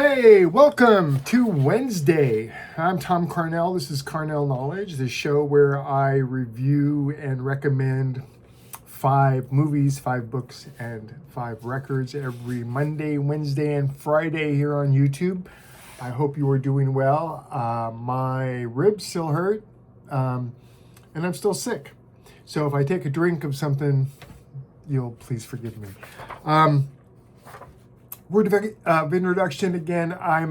Hey, welcome to Wednesday. I'm Tom Carnell. This is Carnell Knowledge, the show where I review and recommend 5 movies, 5 books, and 5 records every Monday, Wednesday, and Friday here on YouTube. I hope you are doing well. My ribs still hurt, and I'm still sick. So if I take a drink of something, you'll please forgive me. Word of introduction again. I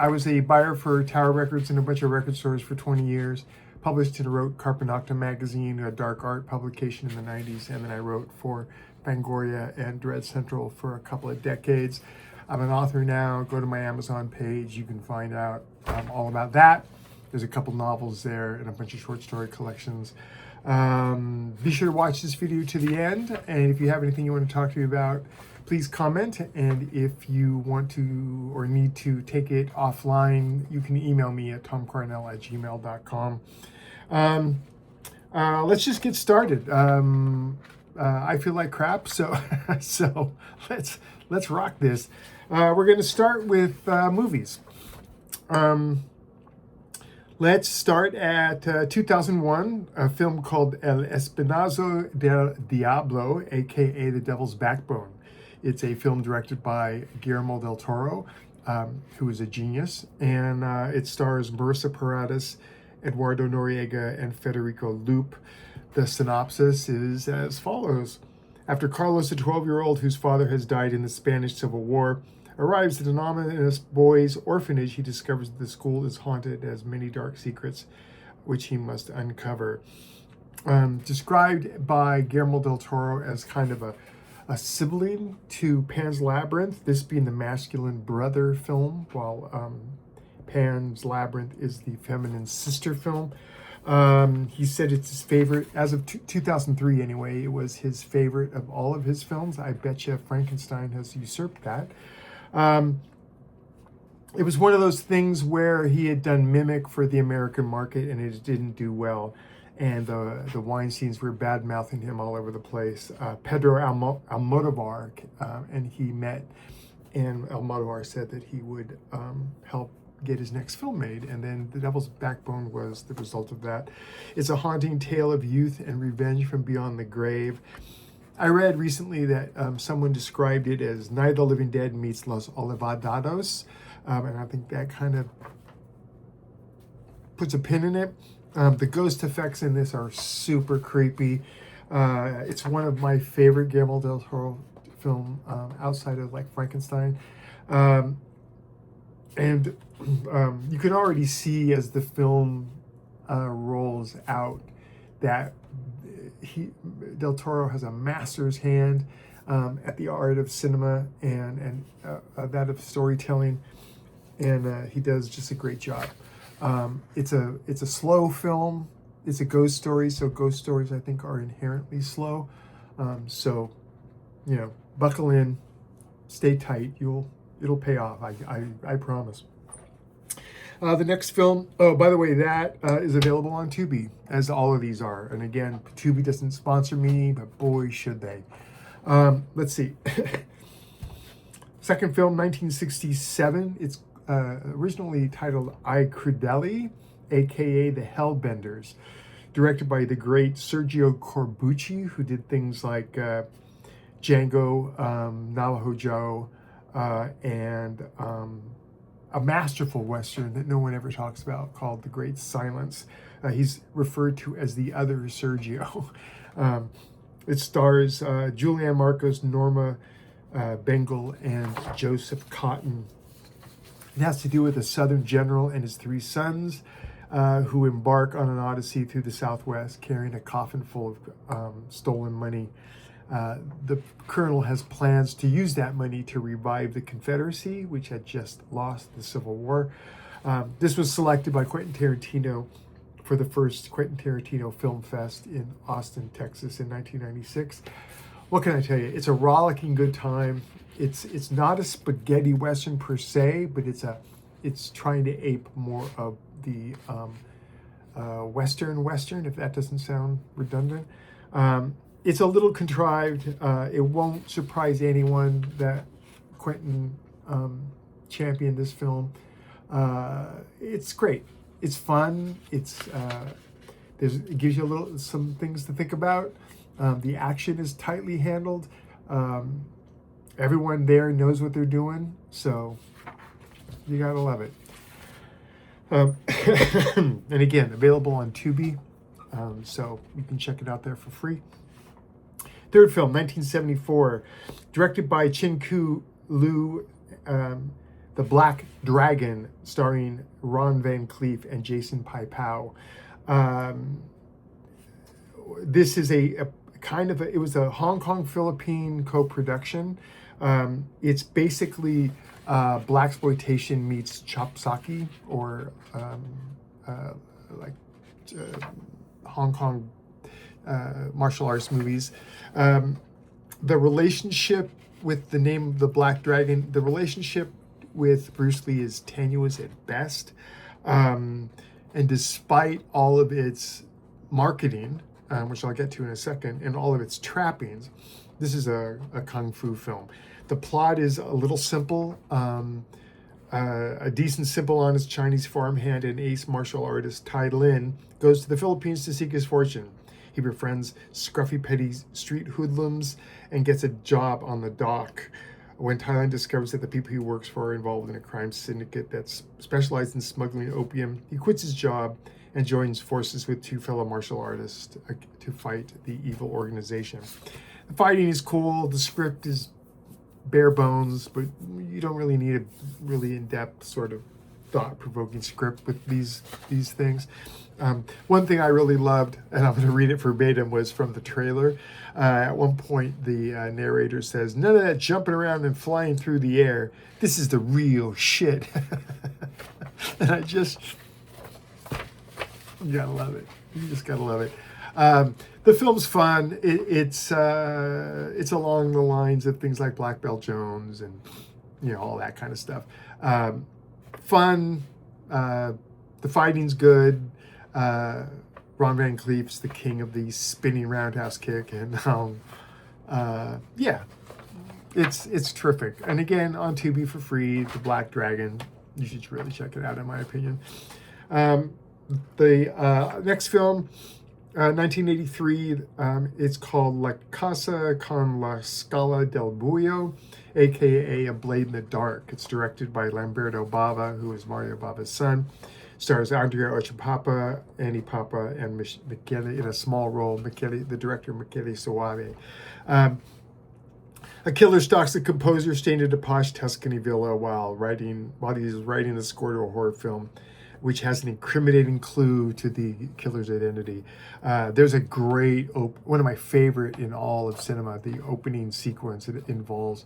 was a buyer for Tower Records and a bunch of record stores for 20 years. Published and wrote Carpenocta magazine, a dark art publication in the 90s, and then I wrote for Fangoria and Dread Central for a couple of decades. I'm an author now. Go to my Amazon page. You can find out all about that. There's a couple novels there and a bunch of short story collections. Be sure to watch this video to the end, and if you have anything you want to talk to me about, please comment, and if you want to or need to take it offline, you can email me at tomcarnell@gmail.com. Let's just get started. I feel like crap, so let's rock this. We're going to start with movies. Let's start at 2001, a film called El Espinazo del Diablo, aka The Devil's Backbone. It's a film directed by Guillermo del Toro, who is a genius, and it stars Marissa Paredes, Eduardo Noriega, and Federico Lupe. The synopsis is as follows. After Carlos, a 12-year-old whose father has died in the Spanish Civil War, arrives at an ominous boys' orphanage, he discovers that the school is haunted, has many dark secrets, which he must uncover. Described by Guillermo del Toro as kind of a sibling to Pan's Labyrinth, this being the masculine brother film, while Pan's Labyrinth is the feminine sister film. He said it's his favorite, as of 2003 anyway, it was his favorite of all of his films. I betcha Frankenstein has usurped that. It was one of those things where he had done Mimic for the American market and it didn't do well. And the wine scenes were bad-mouthing him all over the place. Pedro Almodovar, and he met, and Almodovar said that he would help get his next film made, and then The Devil's Backbone was the result of that. It's a haunting tale of youth and revenge from beyond the grave. I read recently that someone described it as Night of the Living Dead meets Los Olvidados, and I think that kind of puts a pin in it. The ghost effects in this are super creepy. It's one of my favorite Guillermo del Toro film outside of like Frankenstein. And you can already see as the film rolls out that Del Toro has a master's hand at the art of cinema and that of storytelling, and he does just a great job. It's a slow film. It's a ghost story, so ghost stories I think are inherently slow. So, you know, buckle in, stay tight. It'll pay off. I promise. The next film. Oh, by the way, that is available on Tubi, as all of these are. And again, Tubi doesn't sponsor me, but boy, should they. Let's see. Second film, 1967. It's originally titled I, CRUDELY, aka The Hellbenders, directed by the great Sergio Corbucci, who did things like Django, Navajo Joe, and a masterful Western that no one ever talks about called The Great Silence. He's referred to as the other Sergio. It stars Julianne Marcos, Norma Bengal, and Joseph Cotton. It has to do with a Southern general and his 3 sons who embark on an odyssey through the Southwest carrying a coffin full of stolen money. The colonel has plans to use that money to revive the Confederacy, which had just lost the Civil War. This was selected by Quentin Tarantino for the first Quentin Tarantino Film Fest in Austin, Texas in 1996. What can I tell you? It's a rollicking good time. It's not a spaghetti Western per se, but it's trying to ape more of the Western, if that doesn't sound redundant. It's a little contrived. It won't surprise anyone that Quentin championed this film. It's great. It's fun. It gives you some things to think about. The action is tightly handled. Everyone there knows what they're doing, so you gotta love it. And again, available on Tubi, so you can check it out there for free. Third film, 1974, directed by Chin-Koo Liu, The Black Dragon, starring Ron Van Cleef and Jason Pai-Pao. This is it was a Hong Kong-Philippine co-production. It's basically blaxploitation meets chopsaki, or Hong Kong martial arts movies. The relationship with the name of the Black Dragon, the relationship with Bruce Lee is tenuous at best. And despite all of its marketing, which I'll get to in a second, and all of its trappings, this is a kung fu film. The plot is a little simple. A decent, simple, honest Chinese farmhand and ace martial artist, Tai Lin, goes to the Philippines to seek his fortune. He befriends scruffy, petty street hoodlums and gets a job on the dock. When Tai Lin discovers that the people he works for are involved in a crime syndicate that's specialized in smuggling opium, he quits his job and joins forces with two fellow martial artists to fight the evil organization. The fighting is cool. The script is bare bones, but you don't really need a really in-depth sort of thought-provoking script with these things. One thing I really loved, and I'm going to read it verbatim, was from the trailer. At one point, the narrator says, "None of that jumping around and flying through the air. This is the real shit." And you gotta love it. You just gotta love it. The film's fun. It's along the lines of things like Black Belt Jones and all that kind of stuff. Fun. The fighting's good. Ron Van Cleef's the king of the spinning roundhouse kick, and it's terrific. And again, on Tubi for free, The Black Dragon. You should really check it out, in my opinion. The next film, 1983, it's called La Casa con la Scala del Buio, aka A Blade in the Dark. It's directed by Lamberto Bava, who is Mario Bava's son. Stars Andrea Ochapapa, Annie Papa, and Michele in a small role. The director, Michele Soave. A killer stalks a composer staying at a posh Tuscany villa while he's writing the score to a horror film, which has an incriminating clue to the killer's identity. There's a great, one of my favorite in all of cinema, the opening sequence. It involves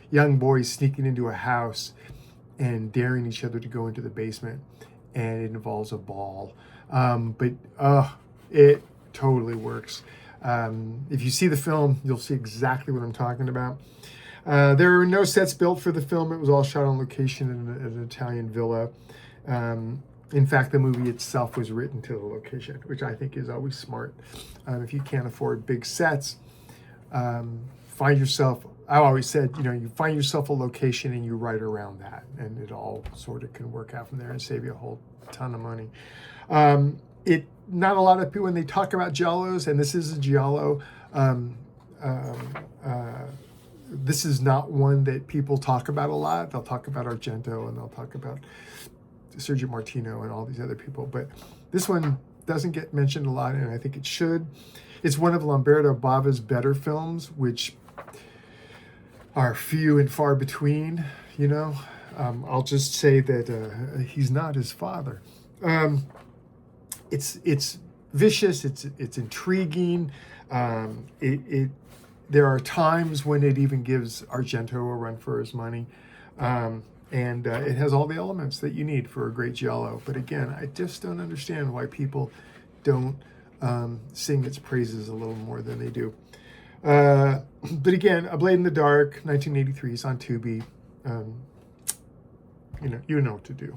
young boys sneaking into a house and daring each other to go into the basement, and it involves a ball. But it totally works. If you see the film, you'll see exactly what I'm talking about. There were no sets built for the film. It was all shot on location in an Italian villa. In fact, the movie itself was written to the location, which I think is always smart. If you can't afford big sets, find yourself, I always said, you find yourself a location and you write around that, and it all sort of can work out from there and save you a whole ton of money. Not a lot of people, when they talk about giallos, and this is a giallo, this is not one that people talk about a lot. They'll talk about Argento, and they'll talk about Sergio Martino and all these other people, but this one doesn't get mentioned a lot, and I think it should. It's one of Lamberto Bava's better films, which are few and far between. I'll just say that he's not his father. It's vicious. It's intriguing. There are times when it even gives Argento a run for his money. And it has all the elements that you need for a great giallo. But again, I just don't understand why people don't sing its praises a little more than they do. But again, A Blade in the Dark, 1983, is on Tubi. You know what to do.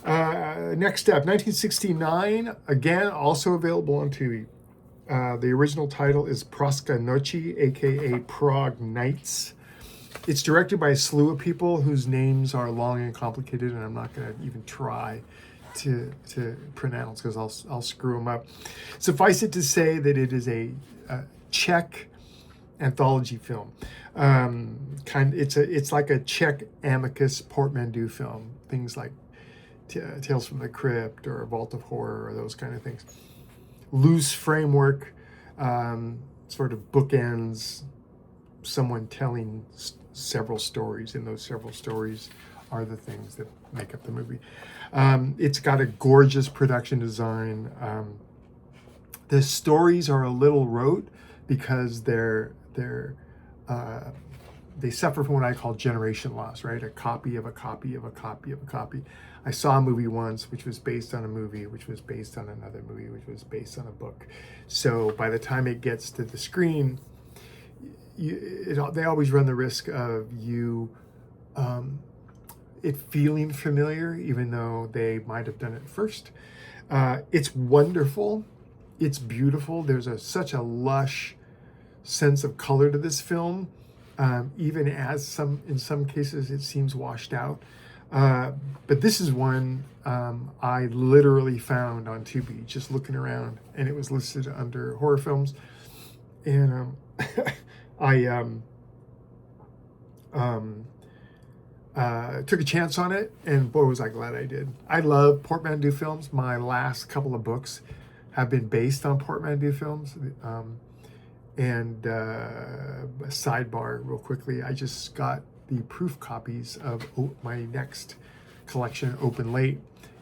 Next up, 1969, again, also available on Tubi. The original title is PRAZSKE NOCI, aka Prague Nights. It's directed by a slew of people whose names are long and complicated, and I'm not going to even try to pronounce because I'll screw them up. Suffice it to say that it is a Czech anthology film. It's like a Czech amicus portmanteau film. Things like Tales from the Crypt or Vault of Horror or those kind of things. Loose framework, sort of bookends, someone telling several stories, and those several stories are the things that make up the movie. It's got a gorgeous production design. The stories are a little rote because they suffer from what I call generation loss, right? A copy of a copy of a copy of a copy. I saw a movie once which was based on a movie, which was based on another movie, which was based on a book. So by the time it gets to the screen, they always run the risk of it feeling familiar, even though they might have done it first. It's wonderful. It's beautiful. There's such a lush sense of color to this film, even as in some cases it seems washed out. But this is one I literally found on Tubi, just looking around, and it was listed under horror films. And I took a chance on it, and boy, was I glad I did. I love portmanteau films. My last couple of books have been based on portmanteau films. And sidebar real quickly, I just got the proof copies of my next collection, Open Late,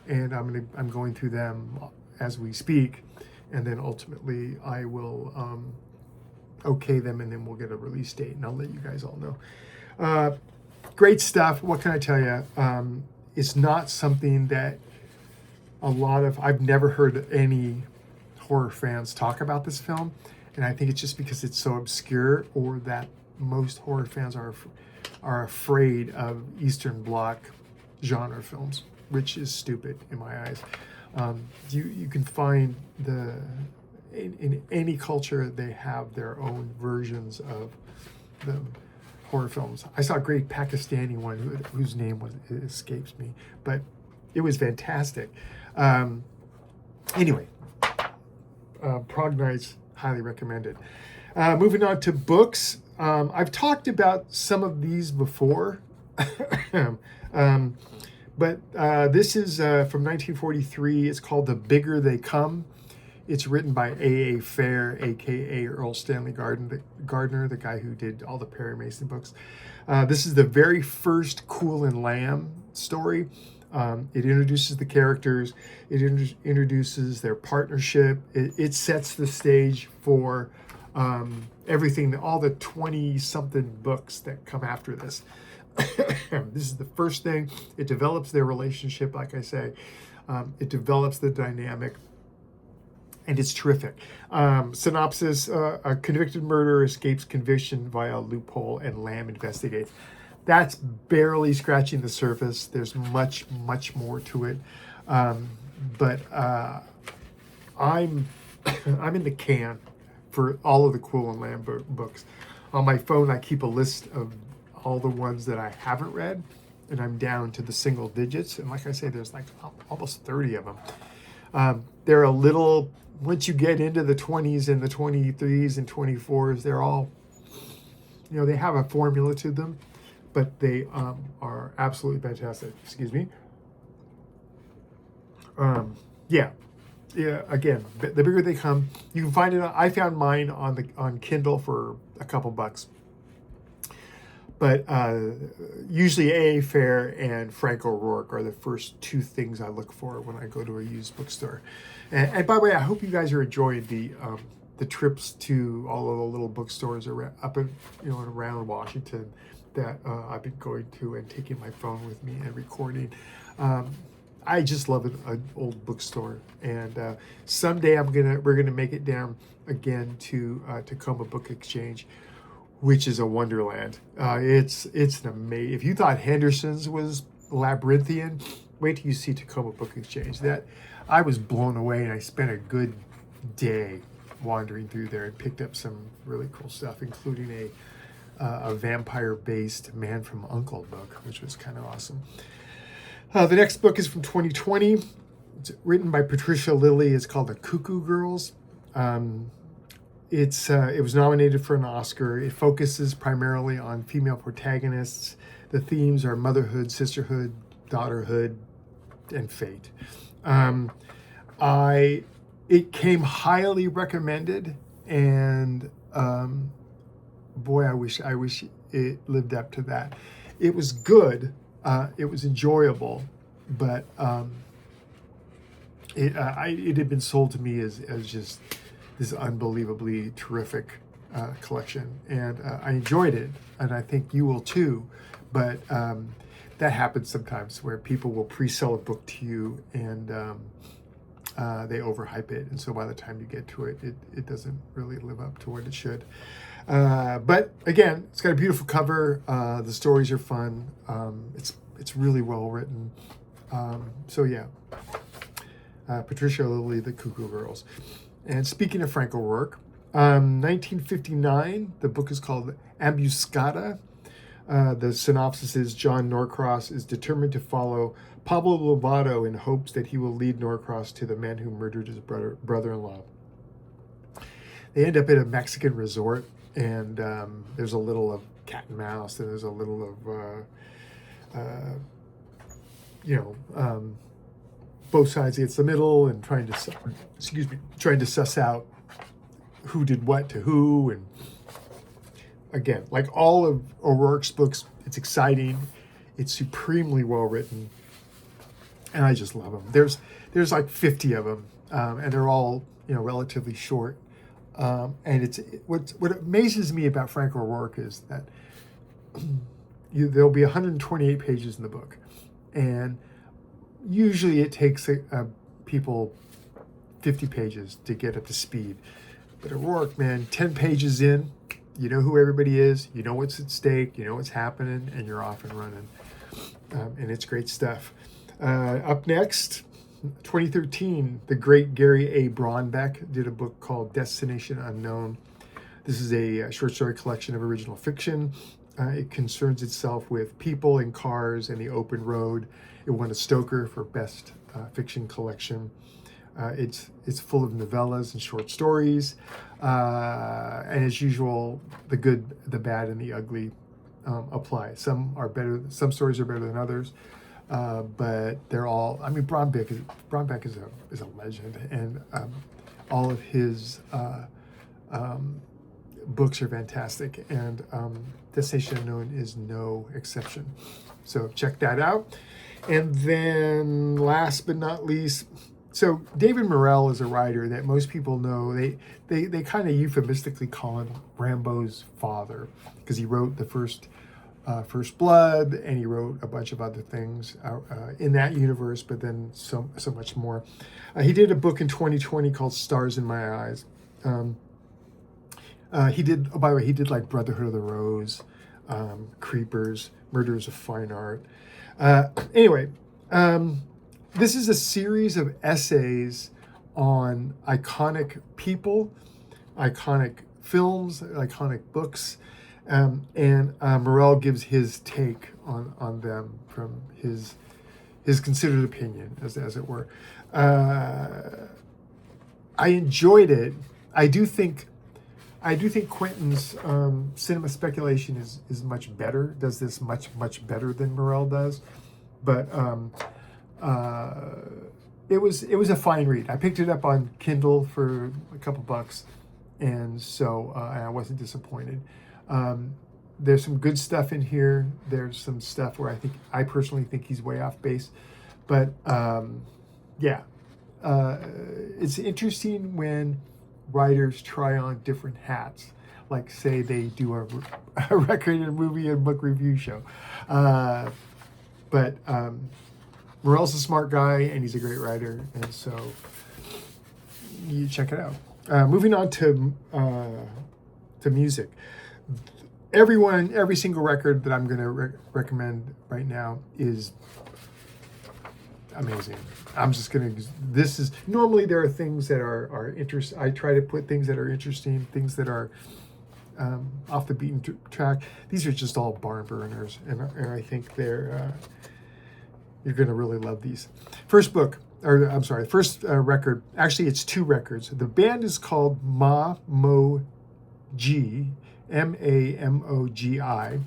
and I'm going through them as we speak, and then ultimately I will okay them, and then we'll get a release date, and I'll let you guys all know. Great stuff. What can I tell you? It's not something that I've never heard any horror fans talk about this film, and I think it's just because it's so obscure, or that most horror fans are afraid of Eastern Bloc genre films, which is stupid in my eyes. You can find in any culture, they have their own versions of the horror films. I saw a great Pakistani one whose name escapes me, but it was fantastic. Anyway, Prague Nights, highly recommended. Moving on to books. I've talked about some of these before, but this is from 1943. It's called The Bigger They Come. It's written by A.A. Fair, a.k.a. Earl Stanley Gardner, the guy who did all the Perry Mason books. This is the very first Cool and Lamb story. It introduces the characters. It introduces their partnership. It sets the stage for everything, all the 20-something books that come after this. This is the first thing. It develops their relationship, like I say. It develops the dynamic. And it's terrific. Synopsis, a convicted murderer escapes conviction via a loophole, and Lamb investigates. That's barely scratching the surface. There's much, much more to it. But I'm in the can for all of the Cool and Lamb books. On my phone, I keep a list of all the ones that I haven't read, and I'm down to the single digits. And like I say, there's like almost 30 of them. They're a little... Once you get into the 20s and the 23s and 24s, they're all, they have a formula to them, but they are absolutely fantastic. Excuse me. Yeah. Again, the bigger they come, you can find it. I found mine on Kindle for a couple bucks. But usually A.A. Fair and Frank O'Rourke are the first two things I look for when I go to a used bookstore. And by the way, I hope you guys are enjoying the trips to all of the little bookstores around Washington that I've been going to and taking my phone with me and recording. I just love an old bookstore, and someday we're gonna make it down again to Tacoma Book Exchange, which is a wonderland. It's an amazing. If you thought Henderson's was labyrinthian, wait till you see Tacoma Book Exchange. That I was blown away, and I spent a good day wandering through there and picked up some really cool stuff, including a vampire-based Man from U.N.C.L.E. book, which was kind of awesome. The next book is from 2020. It's written by Patricia Lillie. It's called The Cuckoo Girls. It was nominated for an Oscar. It focuses primarily on female protagonists. The themes are motherhood, sisterhood, daughterhood, and fate. It came highly recommended, and boy, I wish it lived up to that. It was good. It was enjoyable, but it had been sold to me as just this unbelievably terrific collection, and I enjoyed it, and I think you will too. But that happens sometimes, where people will pre-sell a book to you, and they overhype it, and so by the time you get to it, it doesn't really live up to what it should. But again, it's got a beautiful cover. The stories are fun. It's really well written. So yeah, Patricia Lillie, The Cuckoo Girls. And speaking of Frank O'Rourke, 1959, the book is called Ambuscade. The synopsis is John Norcross is determined to follow Pablo Lobato in hopes that he will lead Norcross to the man who murdered his brother-in-law. They end up at a Mexican resort, and there's a little of cat and mouse, and there's a little of, both sides against the middle, and trying to suss out who did what to who. And again, like all of O'Rourke's books, it's exciting, it's supremely well written, and I just love them. There's like 50 of them, and they're all relatively short. And what amazes me about Frank O'Rourke is that there'll be 128 pages in the book, and usually it takes people 50 pages to get up to speed. But O'Rourke, man, 10 pages in, you know who everybody is, you know what's at stake, you know what's happening, and you're off and running. And it's great stuff. Up next, 2013, the great Gary A. Braunbeck did a book called Destination Unknown. This is a short story collection of original fiction. It concerns itself with people and cars and the open road. It won a Stoker for Best Fiction Collection. It's full of novellas and short stories. And as usual, the good, the bad, and the ugly apply. Some are better. Some stories are better than others. But they're all. I mean, Braunbeck is a legend, and all of his books are fantastic. And Destination Unknown is no exception. So check that out. And then, last but not least, so David Morrell is a writer that most people know. They kind of euphemistically call him Rambo's father, because he wrote the First Blood, and he wrote a bunch of other things in that universe, but then so much more. He did a book in 2020 called Stars in My Eyes. He did like Brotherhood of the Rose, Creepers, Murders of Fine Art. Anyway, this is a series of essays on iconic people, iconic films, iconic books, and Morrell gives his take on them from his considered opinion, as it were. I enjoyed it. I do think Quentin's cinema speculation is much better. Does this much better than Morrell does, but it was a fine read. I picked it up on Kindle for a couple bucks, and so I wasn't disappointed. There's some good stuff in here. There's some stuff where I personally think he's way off base, but it's interesting when writers try on different hats, like say they do a record and movie and book review show. But Morrell's a smart guy, and he's a great writer, and so you check it out. Moving on to music. Every single record that I'm going to recommend right now is amazing. I'm just going to, normally there are things that are interesting. I try to put things that are interesting, things that are off the beaten track. These are just all barn burners, and I think they're you're going to really love these. First book, or I'm sorry, first record. Actually, it's 2 records. The band is called MaMoGi, MaMoGi.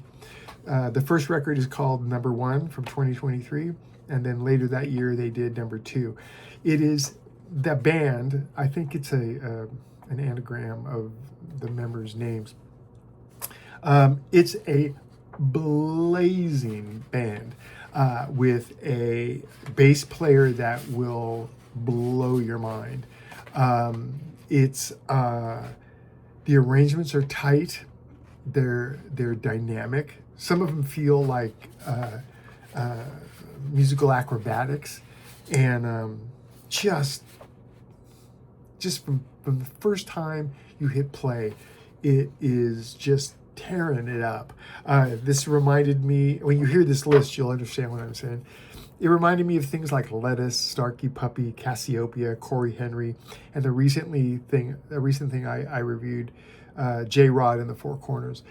The first record is called Number 1 from 2023, and then later that year they did Number 2. It is the band. I think it's an anagram of the members' names. It's a blazing band with a bass player that will blow your mind. It's the arrangements are tight. They're dynamic. Some of them feel like musical acrobatics, and just from the first time you hit play, it is just tearing it up. This reminded me, when you hear this list, you'll understand what I'm saying. It reminded me of things like Lettuce, Starkey Puppy, Cassiopeia, Corey Henry, and the recent thing I reviewed, J-Rod in the Four Corners.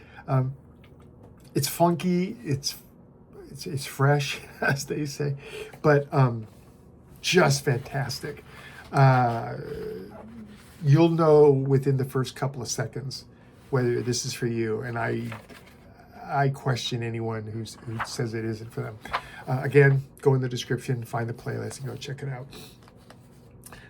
It's funky, it's fresh, as they say, but just fantastic. You'll know within the first couple of seconds whether this is for you, and I question anyone who says it isn't for them. Again, go in the description, find the playlist, and go check it out.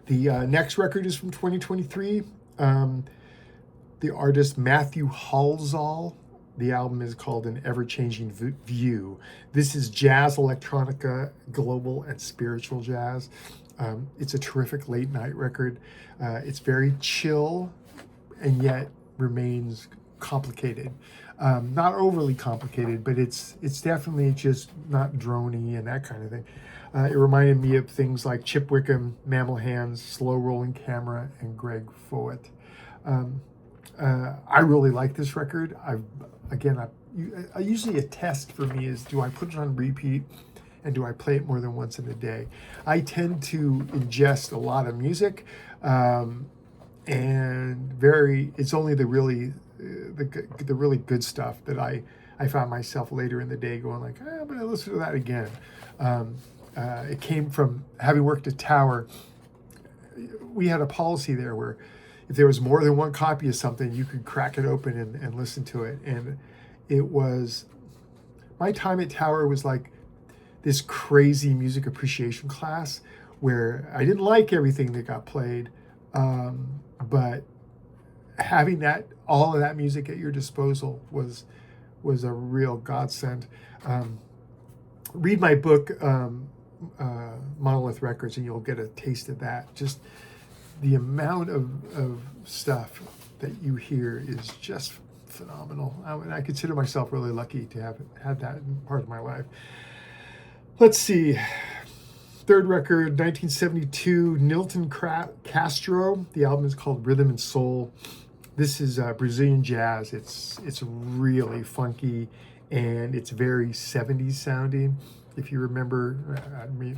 The next record is from 2023. The artist Matthew Halsall. The album is called An Ever-Changing View. This is jazz, electronica, global, and spiritual jazz. It's a terrific late night record. It's very chill and yet remains complicated. Not overly complicated, but it's definitely just not drony and that kind of thing. It reminded me of things like Chip Wickham, Mammal Hands, Slow Rolling Camera, and Greg Follett. I really like this record. Usually a test for me is, do I put it on repeat and do I play it more than once in a day? I tend to ingest a lot of music, and it's only the really good stuff that I found myself later in the day going like, I'm going to listen to that again. It came from having worked at Tower. We had a policy there where if there was more than one copy of something, you could crack it open and listen to it. And it was, my time at Tower was like this crazy music appreciation class where I didn't like everything that got played, but having all of that music at your disposal was a real godsend. Read my book, Monolith Records, and you'll get a taste of that. Just the amount of stuff that you hear is just phenomenal. I consider myself really lucky to have had that in part of my life. Let's see. Third record, 1972, Nilton Castro. The album is called Rhythm and Soul. This is Brazilian jazz. It's really funky, and it's very 70s sounding. If you remember,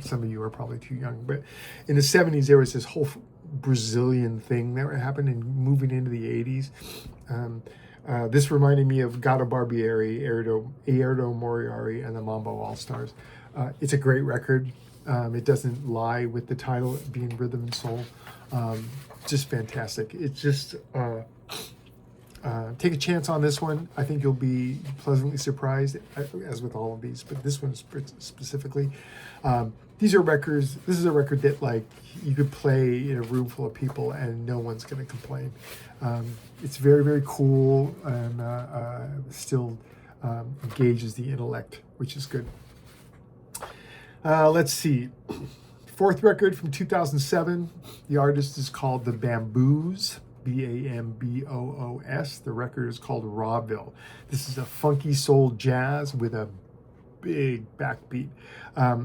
some of you are probably too young, but in the 70s, there was this whole Brazilian thing that happened and moving into the 80s. This reminded me of Gato Barbieri, Airdo Moriarty, and the Mambo All-Stars. It's a great record. It doesn't lie with the title being Rhythm and Soul. Just fantastic. It's just take a chance on this one. I think you'll be pleasantly surprised, as with all of these, but this one specifically. This is a record that like you could play in a room full of people and no one's going to complain. It's very, very cool and still engages the intellect, which is good. Let's see. Fourth record from 2007. The artist is called the Bamboos, Bamboos. The record is called Rawville. This is a funky soul jazz with a big backbeat. I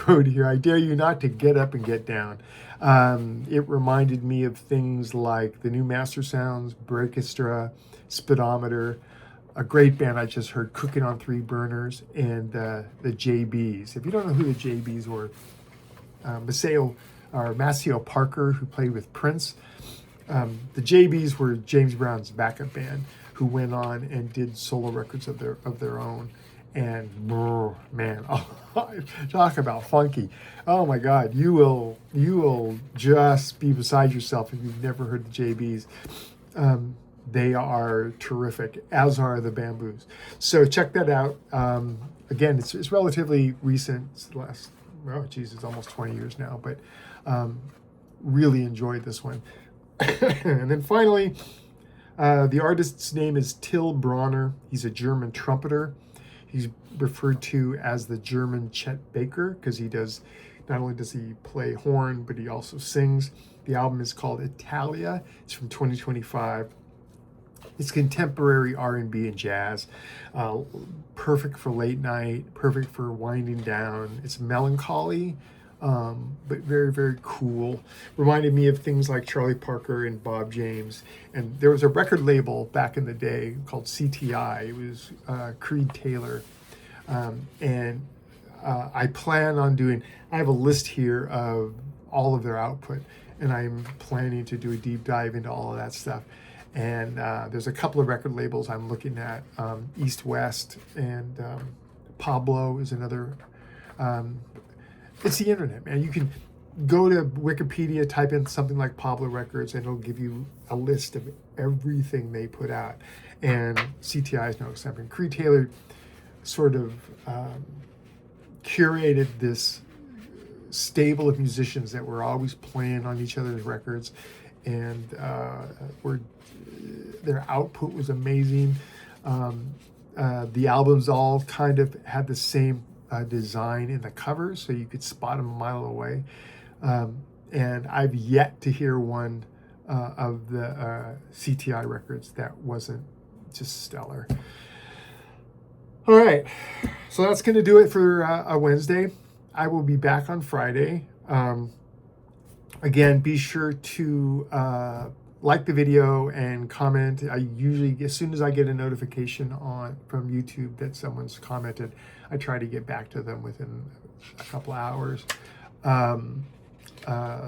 wrote here, I dare you not to get up and get down. It reminded me of things like the new Master Sounds, Breakestra, Speedometer, a great band I just heard, Cooking on Three Burners, and the JBs. If you don't know who the JBs were, Maceo Parker, who played with Prince, The JBs were James Brown's backup band, who went on and did solo records of their own. And man, talk about funky. Oh my God, you will just be beside yourself if you've never heard the JBs. They are terrific, as are the Bamboos. So check that out. Again, it's relatively recent. It's the last, it's almost 20 years now, but really enjoyed this one. And then finally, the artist's name is Till Bronner. He's a German trumpeter. He's referred to as the German Chet Baker because not only does he play horn, but he also sings. The album is called Italia. It's from 2025. It's contemporary R&B and jazz, perfect for late night, perfect for winding down. It's melancholy, but very, very cool. Reminded me of things like Charlie Parker and Bob James. And there was a record label back in the day called CTI. It was Creed Taylor. I plan on I have a list here of all of their output, and I'm planning to do a deep dive into all of that stuff. And there's a couple of record labels I'm looking at, East West, and Pablo is another. It's the internet, man. You can go to Wikipedia, type in something like Pablo Records, and it'll give you a list of everything they put out. And CTI is no exception. Creed Taylor sort of curated this stable of musicians that were always playing on each other's records, and their output was amazing. The albums all kind of had the same design in the covers, so you could spot them a mile away. And I've yet to hear one of the CTI records that wasn't just stellar. All right, so that's going to do it for a Wednesday. I will be back on Friday. Again, be sure to like the video and comment. I usually, as soon as I get a notification from YouTube that someone's commented, I try to get back to them within a couple hours.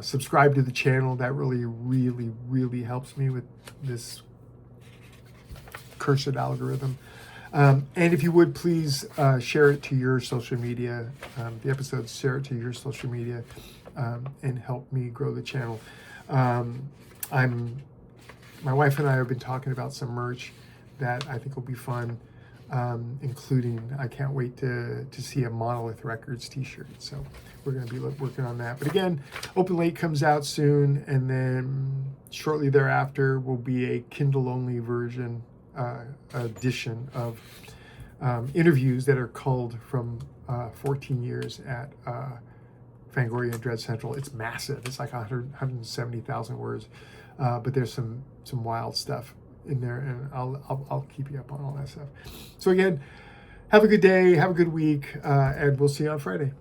Subscribe to the channel. That really, really, really helps me with this cursed algorithm. And if you would, please share it to your social media. The episodes, share it to your social media and help me grow the channel. My wife and I have been talking about some merch that I think will be fun, including, I can't wait to see a Monolith Records t-shirt. So we're going to be working on that. But again, Open Late comes out soon, and then shortly thereafter will be a Kindle-only version edition of interviews that are culled from 14 years at Fangoria and Dread Central. It's massive. It's like 170,000 words, but there's some wild stuff in there, and I'll keep you up on all that stuff. So again, have a good day, have a good week, and we'll see you on Friday.